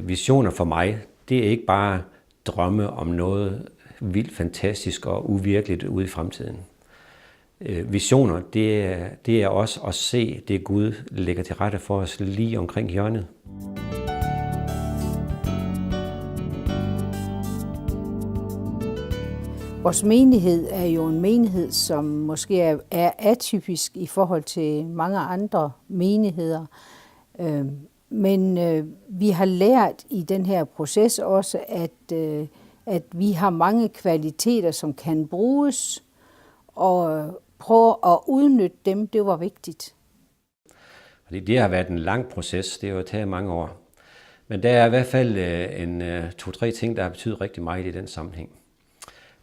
Visioner for mig, det er ikke bare drømme om noget vildt fantastisk og uvirkeligt ude i fremtiden. Visioner, det er også at se det Gud lægger til rette for os lige omkring hjørnet. Vores menighed er jo en menighed, som måske er atypisk i forhold til mange andre menigheder. Men vi har lært i den her proces også, at vi har mange kvaliteter, som kan bruges, og prøve at udnytte dem, det var vigtigt. Det har været en lang proces, det har jo taget mange år. Men der er i hvert fald 2-3 ting, der har betydet rigtig meget i den sammenhæng.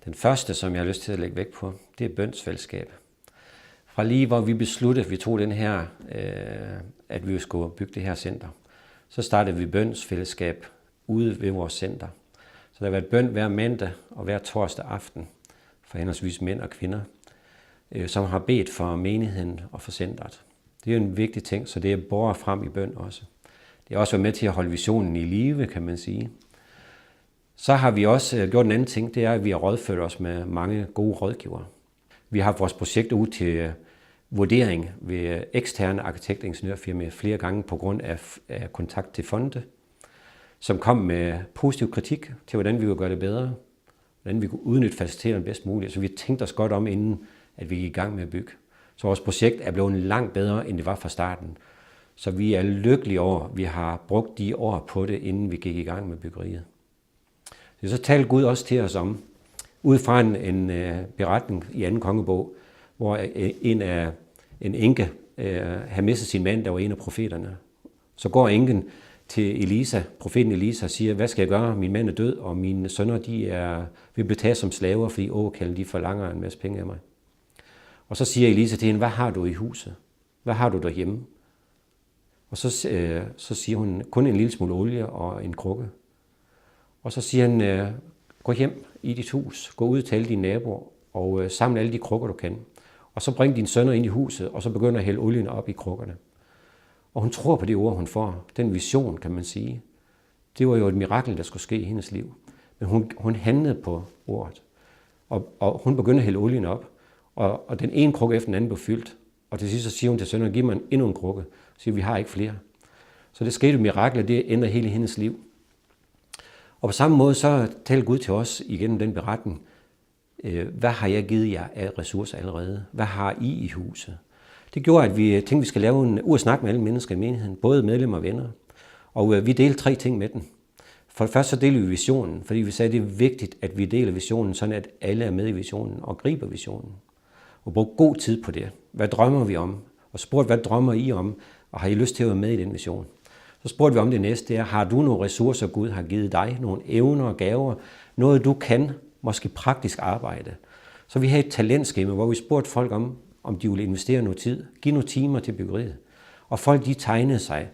Den første, som jeg har lyst til at lægge vægt på, det er bønsfællesskab. Fra lige hvor vi besluttede, at vi tog den her, at vi skulle bygge det her center, så startede vi bønsfællesskab ude ved vores center. Så der har været bøn hver mandag og hver torsdag aften for henholdsvis mænd og kvinder, som har bedt for menigheden og for centret. Det er jo en vigtig ting, så det er båret frem i bøn også. Det er også været med til at holde visionen i live, kan man sige. Så har vi også gjort en anden ting, det er, at vi har rådført os med mange gode rådgivere. Vi har haft vores projekter ud til vurdering ved eksterne arkitekt- og ingeniørfirmaer flere gange på grund af kontakt til fonde, som kom med positiv kritik til, hvordan vi kunne gøre det bedre, hvordan vi kunne udnytte faciliteterne bedst muligt. Så vi tænkte os godt om, inden at vi gik i gang med at bygge. Så vores projekt er blevet langt bedre, end det var fra starten. Så vi er lykkelige over, at vi har brugt de år på det, inden vi gik i gang med byggeriet. Så talte Gud også til os om, ud fra en beretning i 2. kongebog, hvor en enke havde mistet sin mand, der var en af profeterne. Så går enken til Elisa, profeten Elisa, og siger, hvad skal jeg gøre? Min mand er død, og mine sønner vil blive taget som slaver, fordi åkalden de forlanger en masse penge af mig. Og så siger Elisa til hende, hvad har du i huset? Hvad har du derhjemme? Og så siger hun, kun en lille smule olie og en krukke. Og så siger han, gå hjem i dit hus, gå ud til alle dine naboer og samle alle de krukker, du kan. Og så bring dine sønner ind i huset, og så begynder at hælde olien op i krukkerne. Og hun tror på det ord, hun får. Den vision, kan man sige. Det var jo et mirakel, der skulle ske i hendes liv. Men hun handlede på ordet. Og hun begyndte at hælde olien op. Og den ene krukke efter den anden blev fyldt. Og til sidst så siger hun til sønnerne, giv mig endnu en krukke. Så siger vi har ikke flere. Så det skete et mirakel, og det ændrede hele hendes liv. Og på samme måde så talte Gud til os igennem den beretning. Hvad har jeg givet jer af ressourcer allerede? Hvad har I i huset? Det gjorde, at vi tænkte, at vi skal lave en snak med alle mennesker i menigheden, både medlemmer og venner. Og vi delte 3 ting med dem. For det første så delte vi visionen, fordi vi sagde, at det er vigtigt, at vi deler visionen, sådan at alle er med i visionen og griber visionen. Og bruge god tid på det. Hvad drømmer vi om? Og spurgte, hvad drømmer I om? Og har I lyst til at være med i den vision? Så spurgte vi om det næste, har du nogle ressourcer, Gud har givet dig? Nogle evner og gaver? Noget du kan, måske praktisk arbejde. Så vi havde et talentskema, hvor vi spurgte folk om de ville investere noget tid. Give nogle timer til byggeriet. Og folk de tegnede sig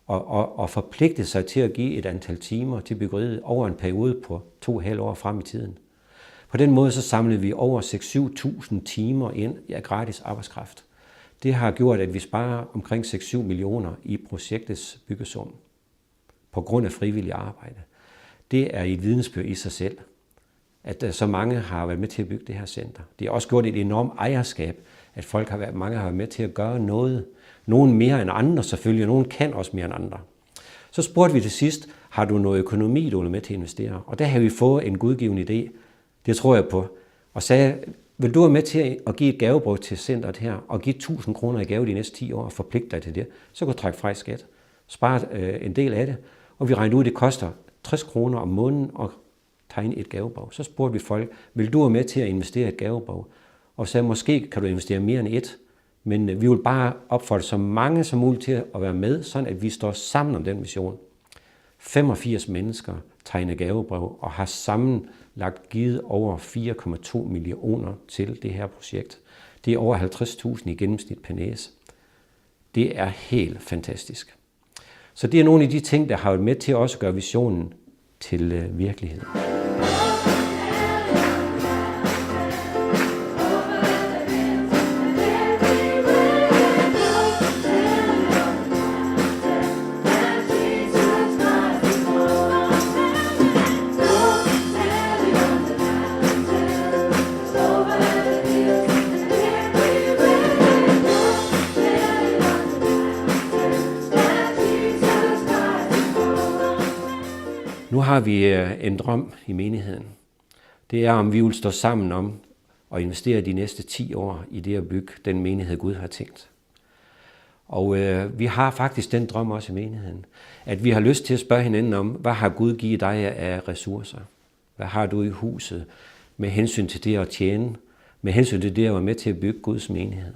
og forpligtede sig til at give et antal timer til byggeriet over en periode på 2,5 år frem i tiden. På den måde så samlede vi over 6-7.000 timer ind af gratis arbejdskraft. Det har gjort, at vi sparer omkring 6-7 millioner i projektets byggesum på grund af frivillig arbejde. Det er et vidnesbyrd i sig selv, at så mange har været med til at bygge det her center. Det har også gjort et enormt ejerskab, at mange har været med til at gøre noget. Nogle mere end andre selvfølgelig, og nogle kan også mere end andre. Så spurgte vi til sidst, har du noget økonomi, du vil med til at investere? Og der har vi fået en gudgiven idé, det tror jeg på, og sagde, vil du være med til at give et gavebrev til centret her, og give 1.000 kroner i gave de næste 10 år, og forpligte dig til det, så kan du trække fra i skat. Spare en del af det, og vi regnede ud, at det koster 60 kroner om måneden at tegne et gavebrev. Så spurgte vi folk, vil du være med til at investere et gavebrev? Og sagde, måske kan du investere mere end et, men vi vil bare opfordre så mange som muligt til at være med, sådan at vi står sammen om den mission. 85 mennesker tegner gavebrev og har sammenlagt givet over 4,2 millioner til det her projekt. Det er over 50.000 i gennemsnit per næse. Det er helt fantastisk. Så det er nogle af de ting, der har været med til også at gøre visionen til virkelighed. Nu har vi en drøm i menigheden. Det er, om vi vil stå sammen om at investere de næste 10 år i det at bygge den menighed, Gud har tænkt. Og vi har faktisk den drøm også i menigheden, at vi har lyst til at spørge hinanden om, hvad har Gud givet dig af ressourcer? Hvad har du i huset med hensyn til det at tjene, med hensyn til det at være med til at bygge Guds menighed?